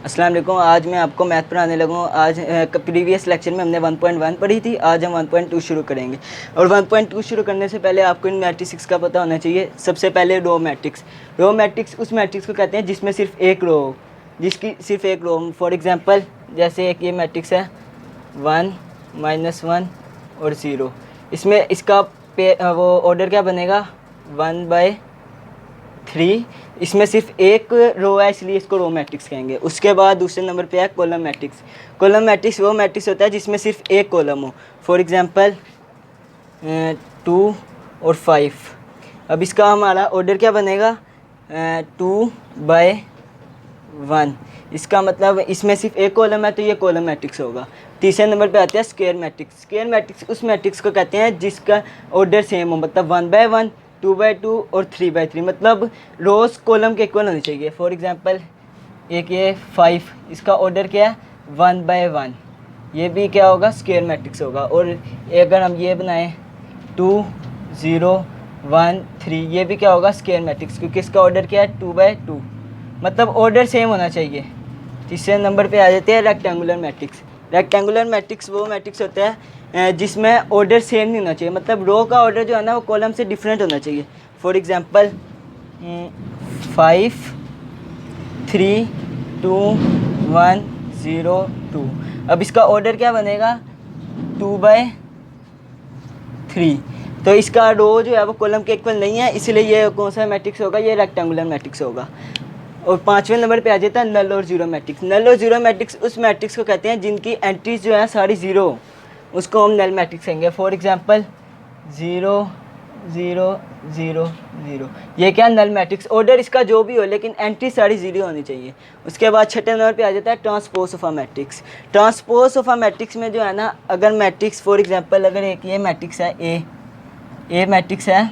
अस्सलाम वालेकुम। आज मैं आपको मैथ पढ़ाने लगा हूँ। आज प्रीवियस लेक्चर में हमने 1.1 पढ़ी थी, आज हम 1.2 शुरू करेंगे। और 1.2 शुरू करने से पहले आपको इन मैट्रिक्स का पता होना चाहिए। सबसे पहले रो मैट्रिक्स। रो मैट्रिक्स उस मैट्रिक्स को कहते हैं जिसमें सिर्फ एक रो हो, जिसकी सिर्फ एक रो हो। फॉर एग्जांपल जैसे एक ये मैट्रिक्स है 1 -1 और 0। इसमें इसका वो ऑर्डर क्या बनेगा 1/3। इसमें सिर्फ एक रो है इसलिए इसको रो मैट्रिक्स कहेंगे। उसके बाद दूसरे नंबर पे है कॉलम मैट्रिक्स। कॉलम मैट्रिक्स वो मैट्रिक्स होता है जिसमें सिर्फ एक कॉलम हो। फॉर एग्जांपल 2 और 5। अब इसका हमारा ऑर्डर क्या बनेगा 2/1। इसका मतलब इसमें सिर्फ एक कॉलम है तो ये कॉलम मैट्रिक्स होगा। तीसरे नंबर पे आते हैं स्क्वायर मैट्रिक्स। स्क्वायर मैट्रिक्स उस मैट्रिक्स को कहते हैं जिसका ऑर्डर सेम हो, मतलब 1/1, 2/2 और 3/3, मतलब रोज कॉलम के इक्वल होनी चाहिए। फॉर एग्जांपल एक ये 5, इसका ऑर्डर क्या है 1/1, ये भी क्या होगा स्क्वायर मैट्रिक्स होगा। और अगर हम ये बनाएं 2 0 1 3, ये भी क्या होगा स्क्वायर मैट्रिक्स, क्योंकि इसका ऑर्डर क्या है 2/2, मतलब ऑर्डर सेम होना चाहिए। तीसरे नंबर पे आ जाते हैं रेक्टेंगुलर मैट्रिक्स। रेक्टेंगुलर मैट्रिक्स वो मैट्रिक्स होता है जिसमें ऑर्डर सेम नहीं होना चाहिए, मतलब रो का ऑर्डर जो है ना वो कॉलम से डिफरेंट होना चाहिए। For example 5 3 2 1 0 2। अब इसका ऑर्डर क्या बनेगा 2/3, तो इसका रो जो है वो कॉलम के इक्वल नहीं है, इसलिए ये कौन सा मैट्रिक्स होगा, ये रेक्टेंगुलर मैट्रिक्स होगा। और पाँचवें नंबर पे आ जाता है नल और जीरो मैट्रिक्स। नल और जीरो मैट्रिक्स उस मैट्रिक्स को कहते हैं जिनकी एंट्रीज जो है सारी ज़ीरो, उसको हम नल मैट्रिक्स कहेंगे। फॉर एग्जांपल 0 0 0 0, ये क्या नल मैट्रिक्स, ऑर्डर इसका जो भी हो लेकिन एंट्री सारी ज़ीरो होनी चाहिए। उसके बाद छठे नंबर पे आ जाता है transpose of a matrix. Transpose of a matrix में जो है ना, अगर मैट्रिक्स फॉर एग्जांपल अगर एक ये मैट्रिक्स है ए मैट्रिक्स है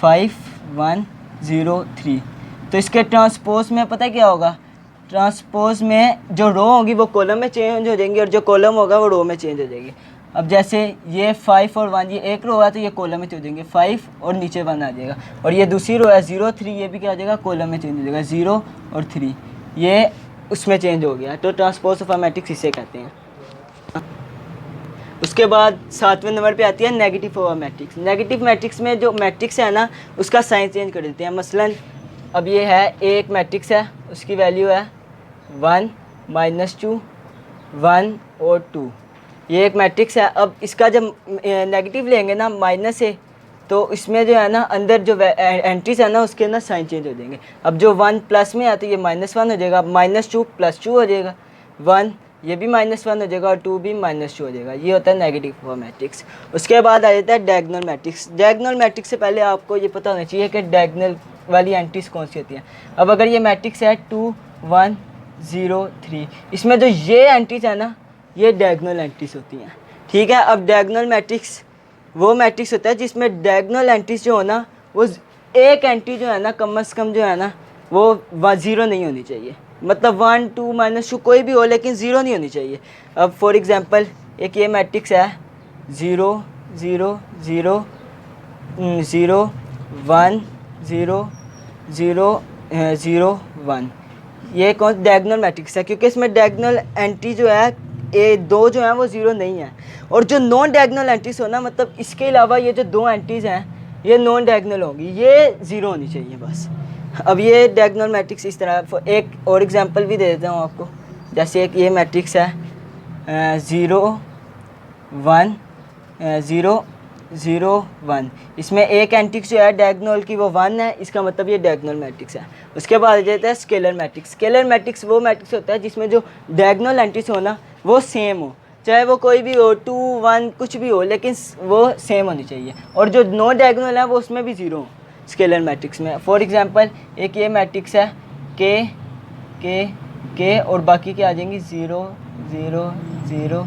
5 1 0 3, तो इसके ट्रांसपोज में पता है क्या होगा, ट्रांसपोज में जो रो होगी वो कॉलम में चेंज हो जाएंगी और जो कॉलम होगा वो रो में चेंज हो जाएगी। अब जैसे ये 5 और 1, ये एक रो है तो ये कॉलम में चेंज हो जाएंगे, 5 और नीचे 1 आ जाएगा। और ये दूसरी रो है 0 3, ये भी क्या हो जाएगा कॉलम में चेंज हो जाएगा, 0 और 3 ये उसमें चेंज हो गया। तो ट्रांसपोज ऑफ अ मैट्रिक्स इसे कहते हैं। उसके बाद सातवें नंबर पे आती है negative of a matrix. Negative matrix में जो मैट्रिक्स है ना उसका साइन चेंज कर देते हैं। मसलन अब ये है एक मैट्रिक्स है, उसकी वैल्यू है 1 -2 1 और 2, ये एक मैट्रिक्स है। अब इसका जब नेगेटिव लेंगे ना माइनस से, तो इसमें जो है ना अंदर जो एंट्रीज है ना उसके ना साइन चेंज हो जाएंगे। अब जो 1 प्लस में है तो ये -1 हो जाएगा, -2 +2 हो जाएगा, 1 ये भी -1 हो जाएगा और 2 भी -2 हो जाएगा। ये होता है नेगेटिव मैट्रिक्स। उसके बाद आ जाता है डायगोनल मैट्रिक्स। डायगोनल मैट्रिक्स से पहले आपको ये पता होना चाहिए कि डायगोनल वाली एंट्रीज कौन सी होती हैं। अब अगर ये मैट्रिक्स है 2 1 0 3, इसमें जो ये एंट्रीज है ना ये डायगोनल एंट्रीज होती हैं, ठीक है। अब डायगोनल मैट्रिक्स वो मैट्रिक्स होता है जिसमें डायगोनल एंट्रीज जो हो ना वो एक एंट्री जो है ना कम से कम जो है ना वो 0 नहीं होनी चाहिए, मतलब 1 2 -2 कोई भी हो लेकिन 0 नहीं होनी चाहिए। अब फॉर एग्जांपल एक ये मैट्रिक्स है 0 0 0 0 1 0 0 0 1, ये कौन डायगोनल मैट्रिक्स है, क्योंकि इसमें डायगोनल एंट्री जो है ए दो जो है वो 0 नहीं है। और जो नॉन डायगोनल एंट्रीज हो ना, मतलब इसके अलावा ये जो दो एंट्रीज हैं ये नॉन डायगोनल होंगी, ये 0 होनी चाहिए बस। अब ये डायगोनल मैट्रिक्स इस तरह, एक और एग्जांपल भी दे देता हूँ आपको। जैसे एक ये मैट्रिक्स है 0 1 0 0 1, इसमें एक एंट्रिक्स जो है डायगोनल की वो 1 है, इसका मतलब ये डायगोनल मैट्रिक्स है। उसके बाद आ जाता है स्केलर मैट्रिक्स। स्केलर मैट्रिक्स वो मैट्रिक्स होता है जिसमें जो डायगोनल एंट्रीज हो ना वो सेम हो, चाहे वो कोई भी हो 2 1 कुछ भी हो, लेकिन वो सेम होनी चाहिए। और जो नॉन डायगोनल है वो उसमें भी 0 हो स्केलर मैट्रिक्स में। फॉर एग्जांपल एक ये मैट्रिक्स है के और बाकी के आ जाएंगी 0 0 0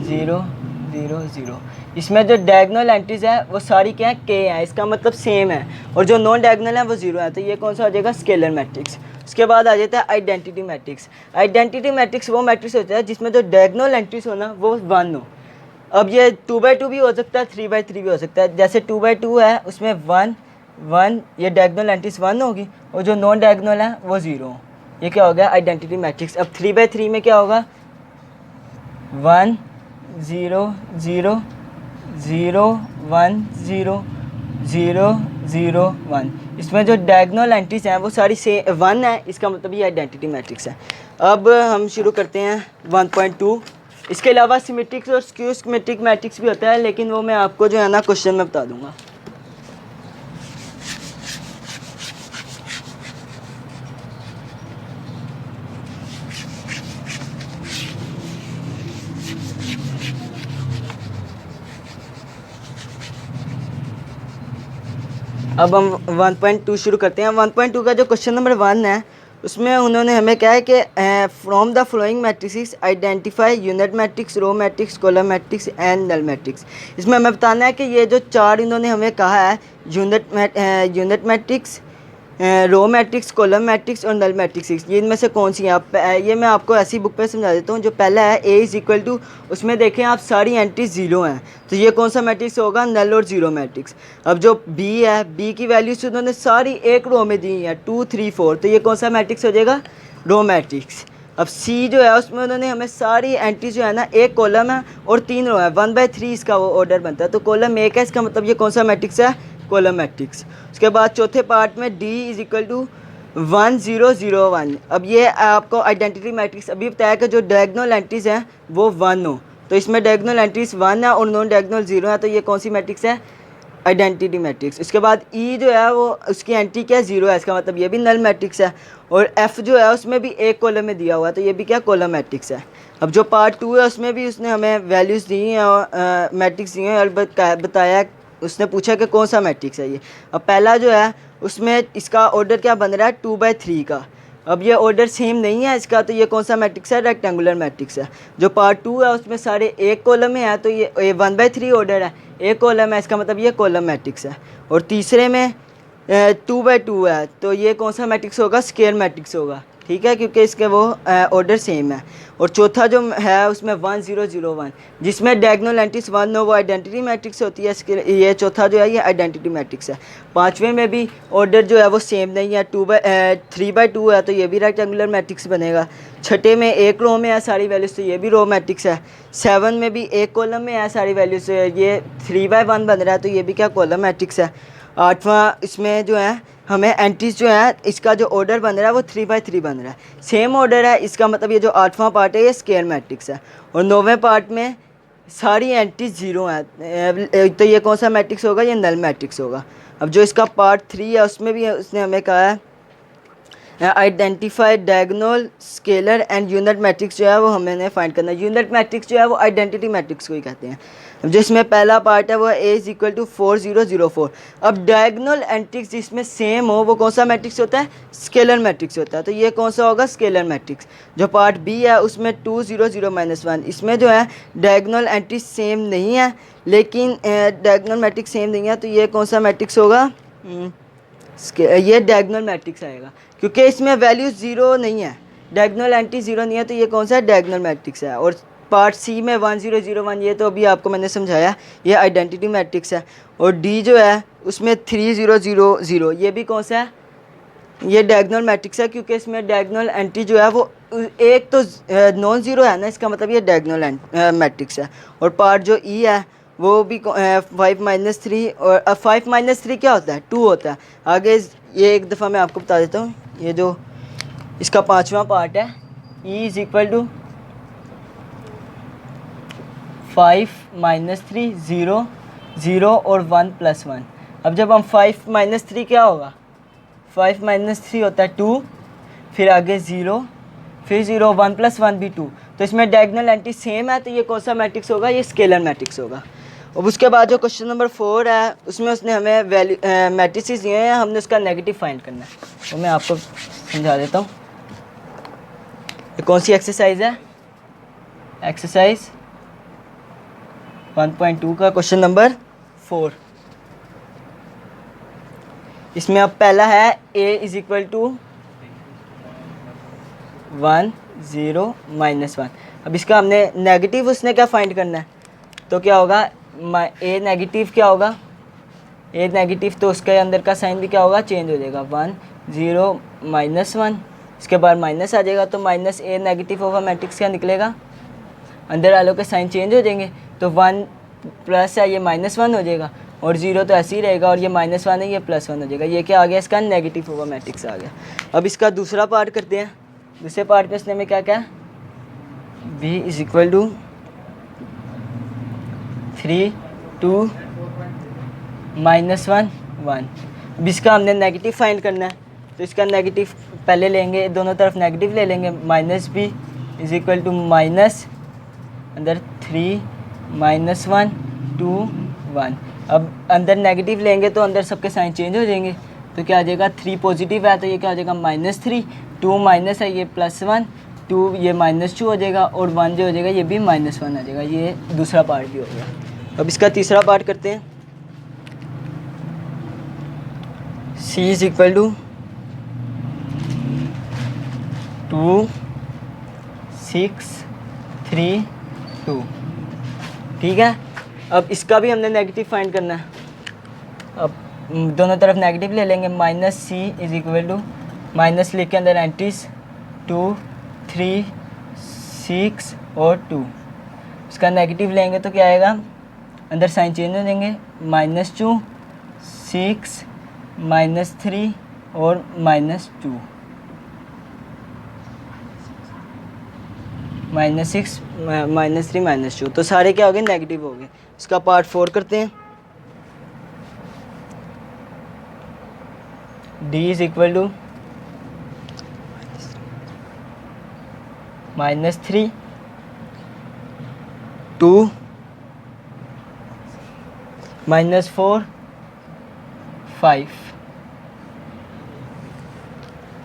0 0 0, इसमें जो डायगोनल एंट्रीज है वो सारी क्या है के हैं, इसका मतलब सेम है। और जो नॉन डायगोनल है वो 0 है, तो ये कौन सा हो जाएगा स्केलर मैट्रिक्स। उसके बाद आ जाता है आइडेंटिटी मैट्रिक्स। आइडेंटिटी मैट्रिक्स वो मैट्रिक्स होता है जिसमें जो डायगोनल एंट्रीज हो ना वो 1 हो। अब ये 2/2 भी हो सकता है, 3/3 भी हो सकता है। जैसे 2/2 है उसमें 1 1, ये डायगोनल एंट्रीज 1 होगी और जो नॉन डायगोनल है वो 0 हो। ये क्या हो गया आइडेंटिटी मैट्रिक्स। अब 3/3 में क्या होगा 1 0 0 0 1 0 0 0 1। इसमें जो डायगोनल एंट्रीज हैं वो सारी से 1 है, इसका मतलब ये आइडेंटिटी मैट्रिक्स है। अब हम शुरू करते हैं 1.2। इसके अलावा सिमेट्रिक्स और स्क्यू सिमेट्रिक मैट्रिक्स भी होता है, लेकिन वो मैं आपको जो है ना क्वेश्चन में बता दूंगा। अब हम 1.2 शुरू करते हैं। 1.2 का जो क्वेश्चन नंबर 1 है उसमें उन्होंने हमें क्या है कि from the flowing matrix identify unit matrix, row matrix, column matrix and null matrix. इसमें हमें बताना है कि ये जो चार इन्होंने हमें कहा है unit matrix, row matrix, column matrix और नल मैट्रिक्स, ये इनमें से कौन सी है। ये मैं आपको ऐसी बुक पे समझा देता हूँ। जो पहला है ए इज़ इक्वल टू, उसमें देखें आप सारी एंट्रीज ज़ीरो हैं, तो ये कौन सा मैट्रिक्स होगा नल और ज़ीरो मैट्रिक्स। अब जो बी है, बी की वैल्यूज उन्होंने सारी एक रो में दी हैं 2 3 4, तो ये कौन सा मैट्रिक्स हो जाएगा रो मैट्रिक्स। अब सी जो है उसमें उन्होंने हमें सारी एंट्रीज जो है ना एक कॉलम है और 3 रो है, 1/3 इसका वो ऑर्डर बनता है, तो कॉलम एक है, इसका मतलब ये कौन सा मैट्रिक्स है कॉलम मैट्रिक्स। उसके बाद चौथे पार्ट में डी इज़ इक्वल टू 1 0 0 1। अब ये आपको आइडेंटिटी मैट्रिक्स अभी बताया कि जो डायगोनल एंट्रीज हैं वो 1 हो, तो इसमें डायगोनल एंट्रीज 1 है और नॉन डायगोनल 0 है, तो ये कौन सी मैट्रिक्स है आइडेंटिटी मैट्रिक्स। उसके बाद ई जो है वो उसकी एंट्री क्या है 0 है, इसका मतलब ये भी नल मैट्रिक्स है। और एफ़ जो है उसमें भी एक कॉलम में दिया हुआ है, तो ये भी क्या कॉलम मैट्रिक्स है। अब जो पार्ट 2 है उसमें भी उसने हमें वैल्यूज़ दी हैं और मैट्रिक्स दी हैं और बताया, उसने पूछा कि कौन सा मैट्रिक्स है ये। अब पहला जो है उसमें इसका ऑर्डर क्या बन रहा है 2/3 का। अब ये ऑर्डर सेम नहीं है इसका, तो ये कौन सा मैट्रिक्स है रेक्टेंगुलर मैट्रिक्स है। जो पार्ट 2 है उसमें सारे एक कॉलम में है, तो ये 1/3 ऑर्डर है, एक कॉलम है, इसका मतलब ये कॉलम मैट्रिक्स है। और तीसरे में 2/2 है, तो ये कौन सा मैट्रिक्स होगा स्क्वायर मैट्रिक्स होगा, ठीक है, क्योंकि इसके वो ऑर्डर सेम है। और चौथा जो है उसमें 1 0 0 1, जिसमें डायगोनल एंट्रीज 1 हो वो आइडेंटिटी मैट्रिक्स होती है। इसके ये चौथा जो है ये आइडेंटिटी मैट्रिक्स है। पाँचवें में भी ऑर्डर जो है वो सेम नहीं है, 3/2 है, तो ये भी रेक्टेंगुलर मैट्रिक्स बनेगा। छठे में एक रो में है सारी वैल्यूज़, तो ये भी रो मैट्रिक्स है। 7 में भी एक कॉलम में है सारी वैल्यूज़, ये 3/1 बन रहा है, तो ये भी क्या कॉलम मैट्रिक्स है। आठवां इसमें जो है हमें एंट्रीज जो है इसका जो ऑर्डर बन रहा है वो 3/3 बन रहा है, सेम ऑर्डर है, इसका मतलब ये जो आठवां पार्ट है ये स्क्वायर मैट्रिक्स है। और 9वें पार्ट में सारी एंट्रीज 0 हैं, तो ये कौन सा मैट्रिक्स होगा ये नल मैट्रिक्स होगा। अब जो इसका पार्ट 3 है उसमें भी उसने हमें कहा है identify diagonal scalar and unit matrix जो है वो हमें फाइंड करना है। यूनिट मैट्रिक्स जो है वो आइडेंटिटी मैट्रिक्स को ही कहते हैं। जिसमें पहला पार्ट है वो ए इज़ इक्वल टू 4 0 0 4। अब डायगोनल एंट्रिक्स जिसमें सेम हो वो कौन सा मैट्रिक्स होता है स्केलर मैट्रिक्स होता है, तो ये कौन सा होगा स्केलर मैट्रिक्स। जो पार्ट बी है उसमें 2 0 0 -1, इसमें जो है डायगोनल एंट्रीज सेम नहीं है, लेकिन डायगोनल मैट्रिक्स सेम नहीं है, तो ये कौन सा मैट्रिक्स होगा ये डायगोनल मैट्रिक्स आएगा, क्योंकि इसमें वैल्यू 0 नहीं है, डायगोनल एंट्री 0 नहीं है, तो ये कौन सा डायगोनल मैट्रिक्स है। और पार्ट सी में 1 0 0 1, ये तो अभी आपको मैंने समझाया, ये आइडेंटिटी मैट्रिक्स है। और डी जो है उसमें 3 0 0 0, ये भी कौन सा है ये डायगोनल मैट्रिक्स है, क्योंकि इसमें डायगोनल एंट्री जो है वो एक तो नॉन ज़ीरो है ना, इसका मतलब ये डायगोनल मैट्रिक्स है। और पार्ट जो ई है वो भी 5 -3, और 5 -3 क्या होता है 2 होता है। आगे ये एक दफ़ा मैं आपको बता देता हूँ, ये जो इसका पाँचवा पार्ट है ई इज़ इक्वल टू 5 -3 0 0 और 1 + 1। अब जब हम 5 -3 क्या होगा 5 -3 होता है 2, फिर आगे 0, फिर 0, 1 + 1 भी 2, तो इसमें डायगोनल एंट्री सेम है, तो ये कौन सा मैट्रिक्स होगा ये स्केलर मैट्रिक्स होगा। अब उसके बाद जो क्वेश्चन नंबर 4 है उसमें उसने हमें वैल्यू मैट्रिसेस दिए हैं, हमने उसका नेगेटिव फाइंड करना है, तो मैं आपको समझा देता हूँ। ये कौन सी एक्सरसाइज है एक्सरसाइज 1.2 का क्वेश्चन नंबर 4। इसमें अब पहला है a इज़ इक्वल टू 1 0 -1। अब इसका हमने नेगेटिव उसने क्या फाइंड करना है, तो क्या होगा a नेगेटिव क्या होगा a नेगेटिव, तो उसके अंदर का साइन भी क्या होगा चेंज हो जाएगा 1 0 -1 इसके बाद माइनस आ जाएगा, तो minus A negative of a matrix क्या निकलेगा, अंदर वालों के साइन चेंज हो जाएंगे, तो 1 प्लस है ये -1 हो जाएगा, और 0 तो ऐसे ही रहेगा, और ये -1 है ये +1 हो जाएगा। ये क्या आ गया, इसका नेगेटिव ऑफ अ मैट्रिक्स आ गया। अब इसका दूसरा पार्ट करते हैं। दूसरे पार्ट में इसने में क्या क्या, b इज इक्वल टू 3 2 -1 1। अब इसका हमने नेगेटिव फाइंड करना है, तो इसका नेगेटिव पहले लेंगे, दोनों तरफ नेगेटिव ले लेंगे, -b is equal to minus अंदर 3 -1 2 1। अब अंदर नेगेटिव लेंगे तो अंदर सबके साइन चेंज हो जाएंगे, तो क्या आ जाएगा, 3 पॉजिटिव है तो ये क्या हो जाएगा -3, 2 माइनस है ये +1, 2 ये -2 हो जाएगा, और 1 जो हो जाएगा ये भी -1 आ जाएगा। ये दूसरा पार्ट भी हो गया। अब इसका तीसरा पार्ट करते हैं। c इज इक्वल टू 2 6 3 2, ठीक है। अब इसका भी हमने नेगेटिव फाइंड करना है। अब दोनों तरफ नेगेटिव ले लेंगे, -c is equal to minus लेके अंदर एंटीज 2 3 6 और 2। इसका नेगेटिव लेंगे तो क्या आएगा, अंदर साइन चेंज हो जाएंगे, -2 6 -3 और -2 -6 -3 -2, तो सारे क्या हो गए, नेगेटिव हो गए। इसका पार्ट 4 करते हैं। d is equal to -3 2 -4 5।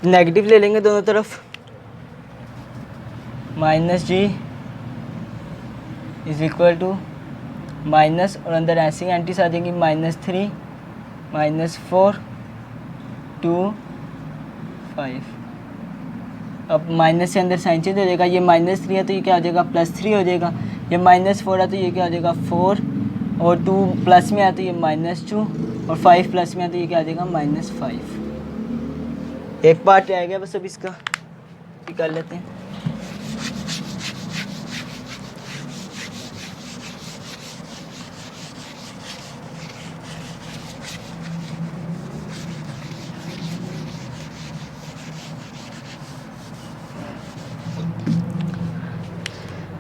Negative ले लेंगे दोनों तरफ, -g is equal to minus, और अंदर ऐसी एंटीज आ जाएंगी, -3 -4 2 5। अब माइनस से अंदर साइन चेंज हो जाएगा, ये -3 है तो ये क्या हो जाएगा, +3 हो जाएगा, ये -4 है तो ये क्या हो जाएगा 4, और 2 प्लस में है तो ये -2, और 5 प्लस में है तो ये क्या आ जाएगा -5। एक पार्ट रह गया बस, अब इसका भी कर लेते हैं।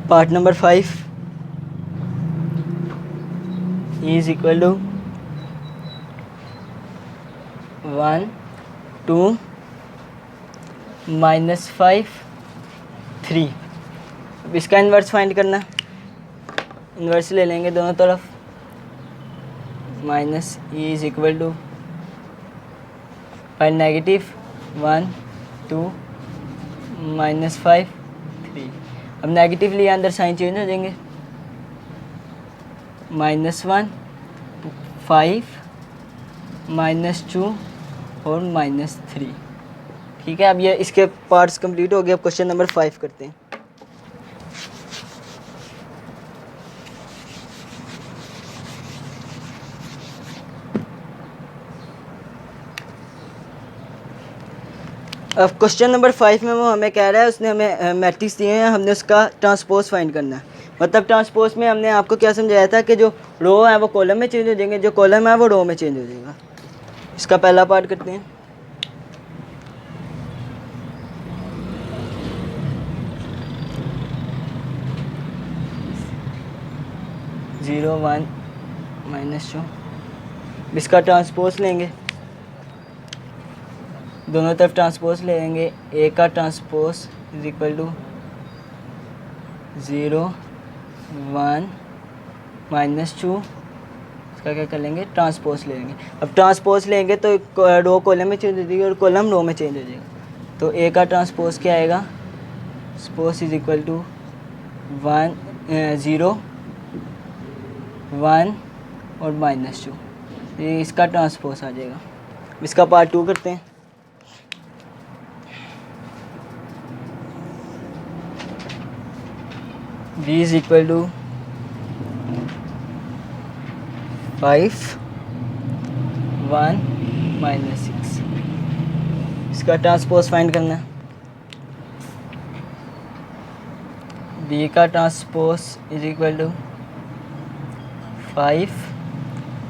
Part number 5 is equal to 1 2 -5 3। अब इसका इन्वर्स फाइंड करना है। इन्वर्स ले लेंगे दोनों तरफ, -e is equal to negative 1 2 -5 3। अब नेगेटिव लिया, अंदर साइन चेंज हो जाएंगे, -1 5 -2 और -3, ठीक है। अब ये इसके पार्ट्स कंप्लीट हो गए। अब क्वेश्चन नंबर 5 करते हैं। अब क्वेश्चन नंबर 5 में वो हमें कह रहा है, उसने हमें मैट्रिक्स दिए हैं, हमने उसका ट्रांसपोज फाइंड करना है। मतलब ट्रांसपोज में हमने आपको क्या समझाया था कि जो रो है वो कॉलम में चेंज हो जाएंगे, जो कॉलम है वो रो में चेंज हो जाएगा। इसका पहला पार्ट करते हैं। ज़ीरो 1 -2। इसका ट्रांसपोज लेंगे, दोनों तरफ ट्रांसपोज लेंगे। ए का ट्रांसपोज इज इक्वल टू 0 1 -2। इसका क्या कर लेंगे, ट्रांसपोज लेंगे। अब ट्रांसपोज लेंगे तो रो कॉलम में चेंज हो जाएगी और कॉलम रो में चेंज हो जाएगा। तो ए का ट्रांसपोज क्या आएगा, स्पोज इज इक्वल टू 0 1 और -2। ये इसका ट्रांसपोज आ जाएगा। इसका पार्ट 2 करते हैं। b is equal to 5 1 -6। इसका ट्रांसपोज फाइंड करना है। बी का transpose is equal to 5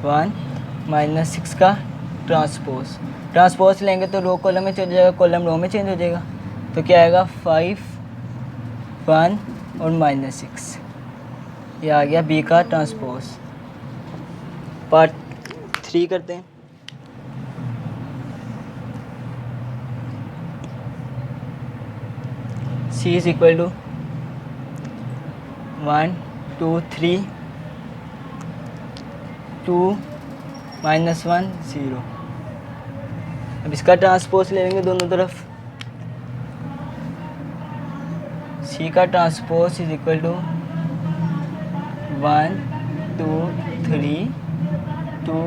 1 minus 6 का ट्रांसपोज लेंगे तो रो कॉलम में चेंज हो जाएगा, कॉलम रो में चेंज हो जाएगा। तो क्या आएगा 5 1 और -6, ये आ गया बी का ट्रांसपोज। पार्ट 3 करते हैं। सी इज इक्वल टू 1 2 3 2 -1 0। अब इसका ट्रांसपोज ले लेंगे दोनों तरफ। सी का ट्रांसपोज इज इक्वल टू 1 2 3 2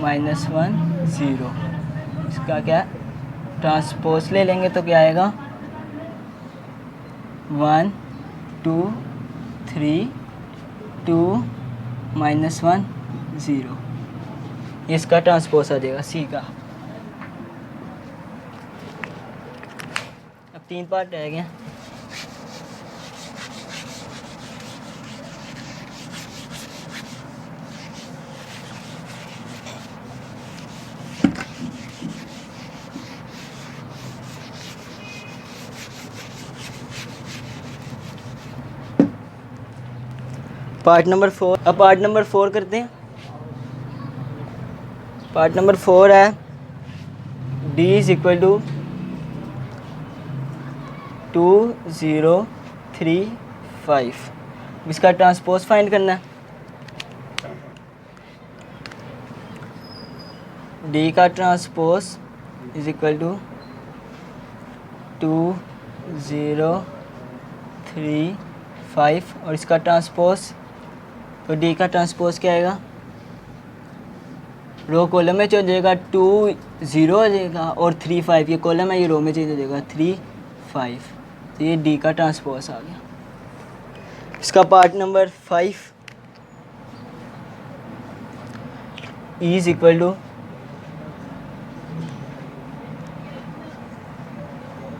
-1 0। इसका क्या ट्रांसपोज ले लेंगे तो क्या आएगा 1 2 3 2 -1 0। इसका ट्रांसपोज आ जाएगा सी का। अब 3 पार्ट रह गए। Part number 4। अब पार्ट नंबर 4 करते हैं। पार्ट नंबर 4 है D इज इक्वल टू 2 0 3 5। इसका ट्रांसपोज फाइंड करना है। D का ट्रांसपोज इज इक्वल टू 2 0 3 5 और इसका ट्रांसपोज, तो D का ट्रांसपोज क्या आएगा, रो कॉलम में चेंज हो जाएगा, 2 0 हो जाएगा और 3 5, ये कॉलम है ये रो में चेंज हो जाएगा 3 5। तो ये D का ट्रांसपोज आ गया। इसका part number 5 E is equal to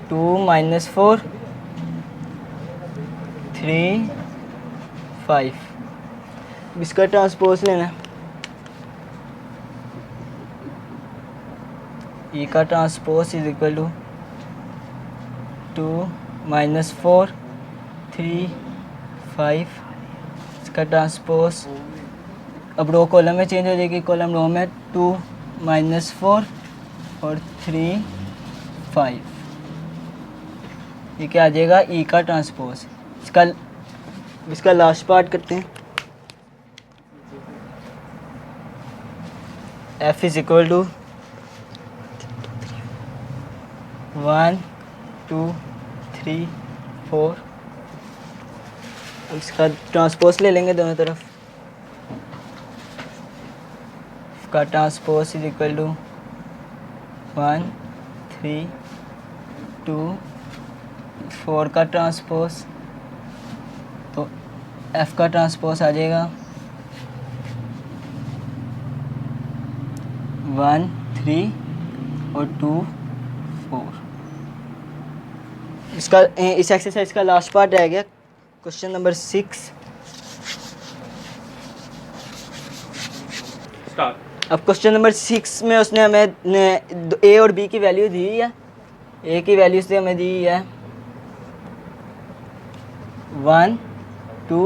2 -4 3 5। इसका ट्रांसपोज लेना है। E का ट्रांसपोज इज इक्वल टू 2 -4 3 5। इसका ट्रांसपोज, अब रो कॉलम में चेंज हो जाएगी, कॉलम रो में 2 -4 और 3 5। ये क्या आ जाएगा E का ट्रांसपोज। इसका लास्ट पार्ट करते हैं। F is equal to 1 2 3 4। इसका ट्रांसपोज ले लेंगे दोनों तरफ। इसका ट्रांसपोज इज इक्वल टू 1 3 2 4 का ट्रांसपोज, तो F का ट्रांसपोज आ जाएगा 1 3 और 2 4। इसका इस एक्सरसाइज का लास्ट पार्ट रह गया, क्वेश्चन नंबर 6। अब क्वेश्चन नंबर 6 में उसने हमें A और B की वैल्यू दी है। A की वैल्यू से हमें दी है 1 2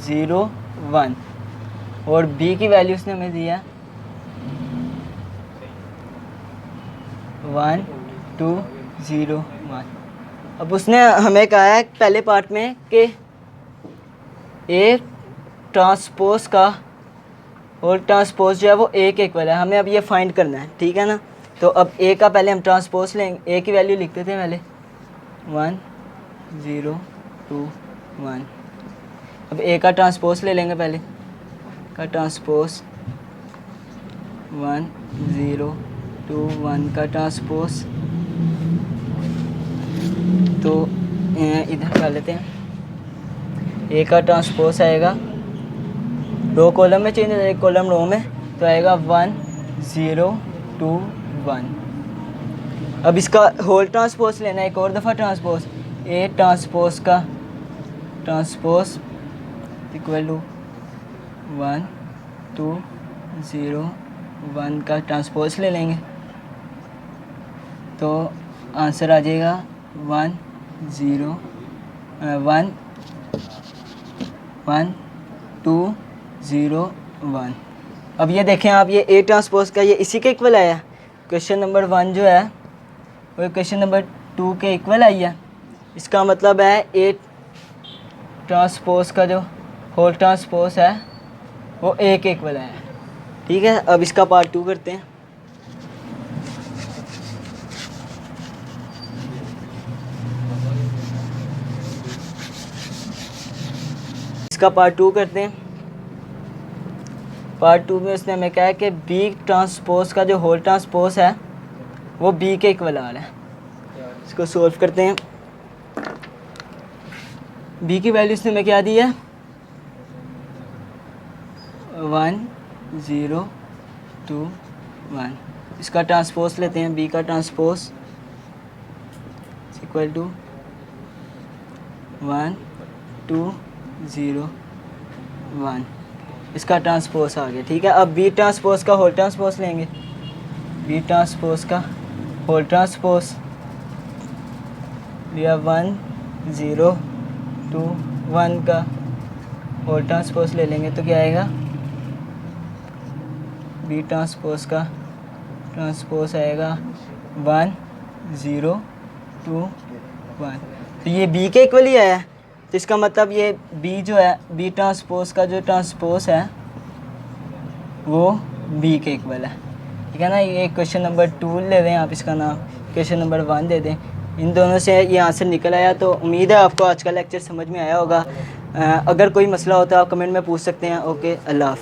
0 1 और B की वैल्यू उसने हमें दी है 1 2 0 1। अब उसने हमें कहा है पहले पार्ट में कि A ट्रांसपोज का और ट्रांसपोज जो है वो A के इक्वल है। हमें अब ये फाइंड करना है, ठीक है ना। तो अब A का पहले हम ट्रांसपोज लेंगे, A की वैल्यू लिखते थे पहले 1 0 2 1। अब A का ट्रांसपोज ले लेंगे पहले, का ट्रांसपोज 1 0 2 1 का ट्रांसपोज, तो इधर डाल लेते हैं। A का ट्रांसपोज आएगा, रो कॉलम में चेंज हो जाएगा, कॉलम रो में, तो आएगा 1 0 2 1। अब इसका होल ट्रांसपोज लेना है, एक और दफ़ा ट्रांसपोज, A ट्रांसपोज का ट्रांसपोज इक्वल टू 1 2 0 1 का ट्रांसपोज ले लेंगे तो आंसर आ जाएगा 1 0 1 1 2 0 1। अब ये देखें आप, ये ए ट्रांसपोज का ये इसी के इक्वल आया। क्वेश्चन नंबर 1 जो है वो क्वेश्चन नंबर 2 के इक्वल आई है। इसका मतलब है ए ट्रांसपोज का जो होल ट्रांसपोज है वो ए के इक्वल आया। ठीक है, अब इसका पार्ट 2 करते हैं। इसका पार्ट 2 करते हैं। पार्ट 2 में उसने हमें कहा है कि बी ट्रांसपोज का जो होल ट्रांसपोज है वो बी के इक्वल आ रहा है। इसको सॉल्व करते हैं। बी की वैल्यू इसने हमें क्या दी है 1 0 2 1। इसका ट्रांसपोज लेते हैं, बी का ट्रांसपोज इक्वल टू 1 2 0 1। इसका ट्रांसपोज आ गया। ठीक है, अब बी ट्रांसपोज का होल ट्रांसपोज लेंगे। बी ट्रांसपोज का होल ट्रांसपोज लिया 1 0 2 1 का होल ट्रांसपोज ले लेंगे तो क्या आएगा बी ट्रांसपोज का ट्रांसपोज आएगा 1 0 2 1। तो ये बी के इक्वल ही आया। तो इसका मतलब ये बी जो है, बी ट्रांसपोज का जो ट्रांसपोज है वो बी के इक्वल है। ठीक है ना। ये क्वेश्चन नंबर 2 ले लें आप, इसका नाम क्वेश्चन नंबर 1 दे दें। इन दोनों से ये आंसर निकल आया। तो उम्मीद है आपको आज का लेक्चर समझ में आया होगा। अगर कोई मसला होता है आप कमेंट में पूछ सकते हैं। ओके, अल्लाह हाफ़िज़।